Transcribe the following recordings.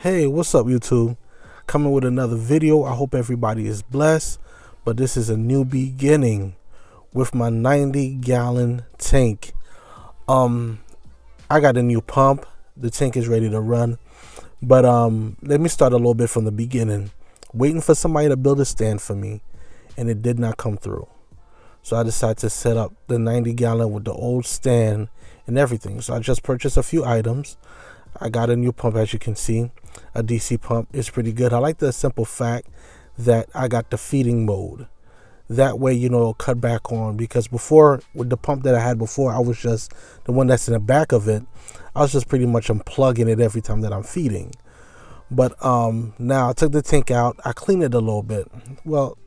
Hey, what's up YouTube? Coming with another video. I hope everybody is blessed, but this is a new beginning with my 90-gallon tank. I got a new pump. The tank is ready to run, but let me start a little bit from the beginning. Waiting for somebody to build a stand for me, and it did not come through. So I decided to set up the 90-gallon with the old stand and everything. So I just purchased a few items. I got a new pump, as you can see, a DC pump. It's pretty good. I like the simple fact that I got the feeding mode. That way, you know, it'll cut back on, because before, with the pump that I had before, I was just the one that's in the back of it. I was just pretty much unplugging it every time that I'm feeding. But now I took the tank out. I cleaned it a little bit. Well,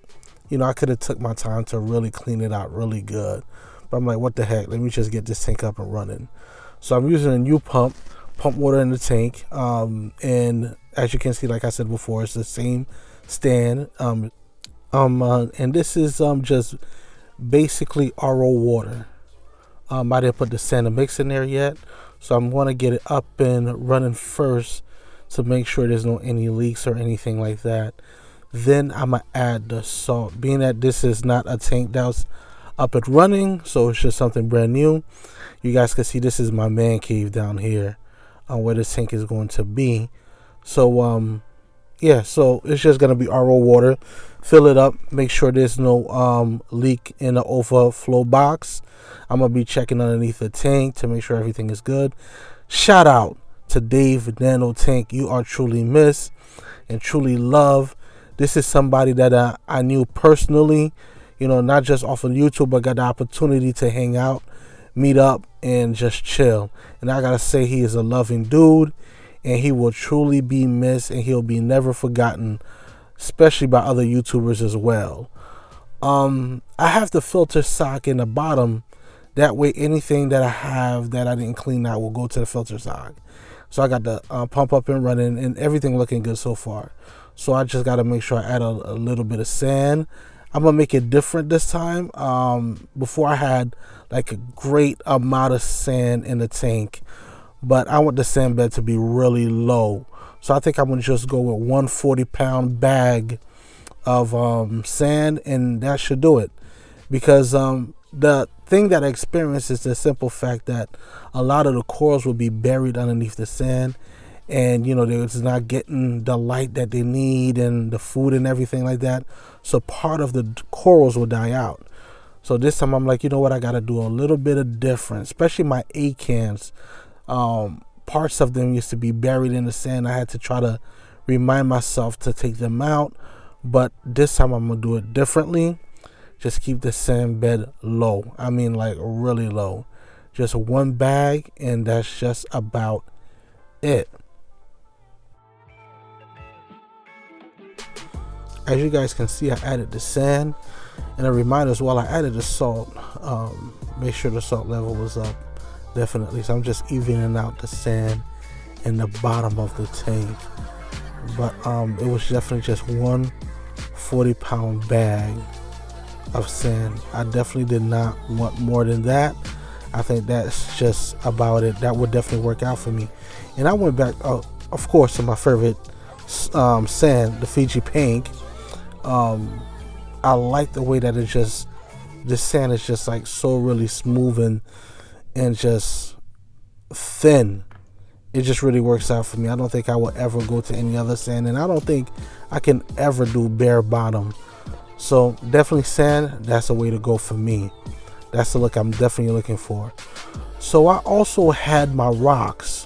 you know, I could have took my time to really clean it out really good. But I'm like, what the heck? Let me just get this tank up and running. So I'm using a new pump water in the tank. And as you can see, like I said before, it's the same stand. And this is just basically RO water. I didn't put the sand mix in there yet. So I'm going to get it up and running first to make sure there's no any leaks or anything like that. Then I'm going to add the salt. Being that this is not a tank that was up and running, so it's just something brand new. You guys can see this is my man cave down here, where this tank is going to be. So yeah, so it's just going to be RO water. Fill it up. Make sure there's no leak in the overflow box. I'm going to be checking underneath the tank to make sure everything is good. Shout out to Dave Nano Tank. You are truly missed and truly loved. This is somebody that I knew personally, you know, not just off of YouTube, but got the opportunity to hang out, meet up, and just chill. And I got to say, he is a loving dude, and he will truly be missed, and he'll be never forgotten, especially by other YouTubers as well. I have the filter sock in the bottom. That way, anything that I have that I didn't clean out will go to the filter sock. So I got the pump up and running, and everything looking good so far. So I just got to make sure I add a little bit of sand. I'm going to make it different this time. Before I had like a great amount of sand in the tank, but I want the sand bed to be really low. So I think I'm going to just go with 140-pound bag of sand, and that should do it. Because the thing that I experienced is the simple fact that a lot of the corals will be buried underneath the sand. And, you know, they're just not getting the light that they need and the food and everything like that. So part of the corals will die out. So this time I'm like, you know what? I got to do a little bit of different, especially my acans. Parts of them used to be buried in the sand. I had to try to remind myself to take them out. But this time I'm going to do it differently. Just keep the sand bed low. I mean, like really low. Just one bag, and that's just about it. As you guys can see, I added the sand, and a reminder as well, I added the salt. Make sure the salt level was up, definitely. So I'm just evening out the sand in the bottom of the tank. But it was definitely just one 40-pound bag of sand. I definitely did not want more than that. I think that's just about it. That would definitely work out for me. And I went back, of course, to my favorite sand, the Fiji Pink. I like the way that it just, the sand is just like so really smooth and just thin. It just really works out for me. I don't think I will ever go to any other sand, and I don't think I can ever do bare bottom. So definitely sand, that's the way to go for me. That's the look I'm definitely looking for. So I also had my rocks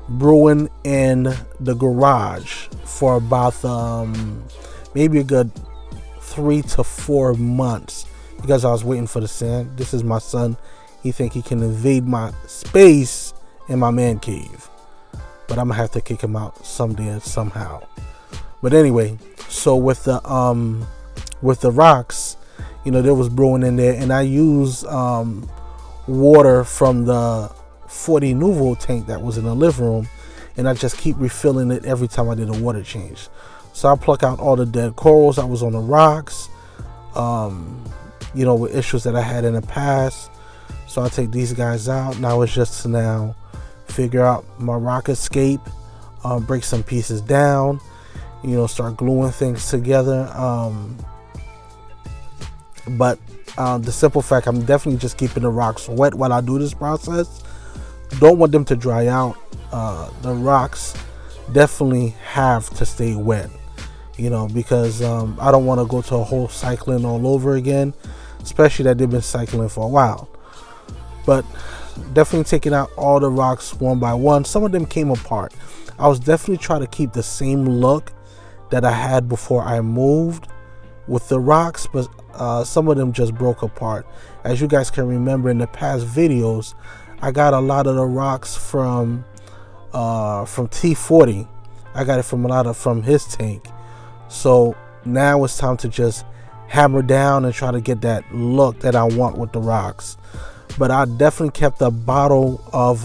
brewing in the garage for about maybe a good 3 to 4 months, because I was waiting for the sand. This is my son. He think he can invade my space in my man cave, but I'm gonna have to kick him out someday somehow. But anyway, so with the rocks, you know, there was brewing in there, and I used water from the 40 Nouveau tank that was in the living room, and I just keep refilling it every time I did a water change. So I pluck out all the dead corals that was on the rocks, you know, with issues that I had in the past. So I take these guys out. Now it's just to now figure out my rock escape, break some pieces down, start gluing things together. But the simple fact, I'm definitely just keeping the rocks wet while I do this process. Don't want them to dry out. The rocks definitely have to stay wet, because I don't want to go to a whole cycling all over again, especially that they've been cycling for a while. But definitely taking out all the rocks one by one. Some of them came apart. I was definitely trying to keep the same look that I had before I moved with the rocks, but some of them just broke apart. As you guys can remember in the past videos, I got a lot of the rocks from T40. I got it from his tank. So now it's time to just hammer down and try to get that look that I want with the rocks. But I definitely kept a bottle of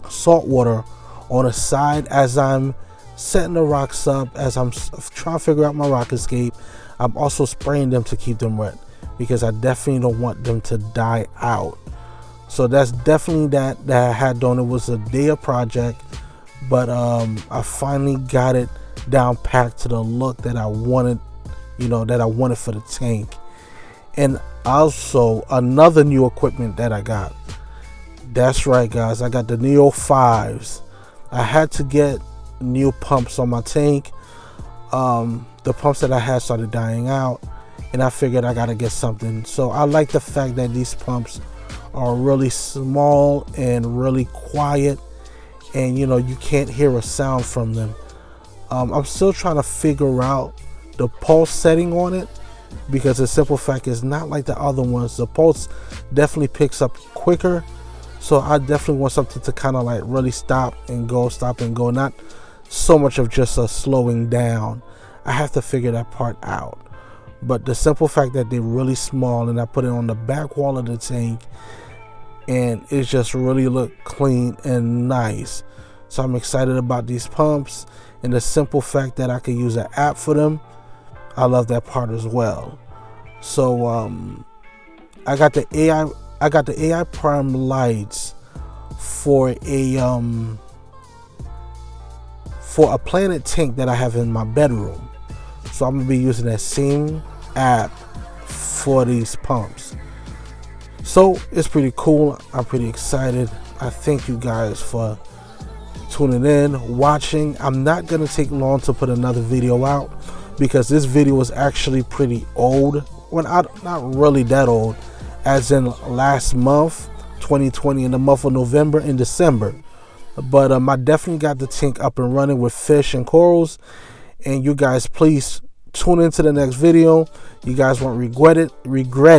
salt water on the side as I'm setting the rocks up, as I'm trying to figure out my rock escape. I'm also spraying them to keep them wet because I definitely don't want them to die out. So that's definitely that I had done. It was a day of project, but I finally got it down packed to the look that I wanted, that I wanted for the tank. And also another new equipment that I got. That's right, guys, I got the Neo 5s. I had to get new pumps on my tank. The pumps that I had started dying out, and I figured I gotta get something. So I like the fact that these pumps are really small and really quiet, and you can't hear a sound from them. I'm still trying to figure out the pulse setting on it, because the simple fact is not like the other ones. The pulse definitely picks up quicker, so I definitely want something to kind of like really stop and go, not so much of just a slowing down. I have to figure that part out. But the simple fact that they're really small, and I put it on the back wall of the tank, and it just really look clean and nice. So I'm excited about these pumps, and the simple fact that I can use an app for them, I love that part as well. So I got the AI Prime lights for a Planet tank that I have in my bedroom. So I'm gonna be using that same app for these pumps. So it's pretty cool. I'm pretty excited. I thank you guys for tuning in, watching. I'm not gonna take long to put another video out because this video is actually pretty old. Well, not really that old, as in last month, 2020, in the month of November and December. But I definitely got the tank up and running with fish and corals. And you guys, please tune into the next video. You guys won't regret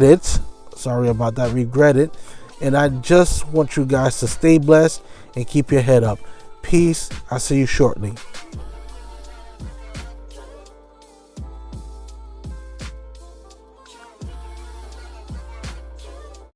it. Sorry about that. Regret it. And I just want you guys to stay blessed and keep your head up. Peace. I'll see you shortly.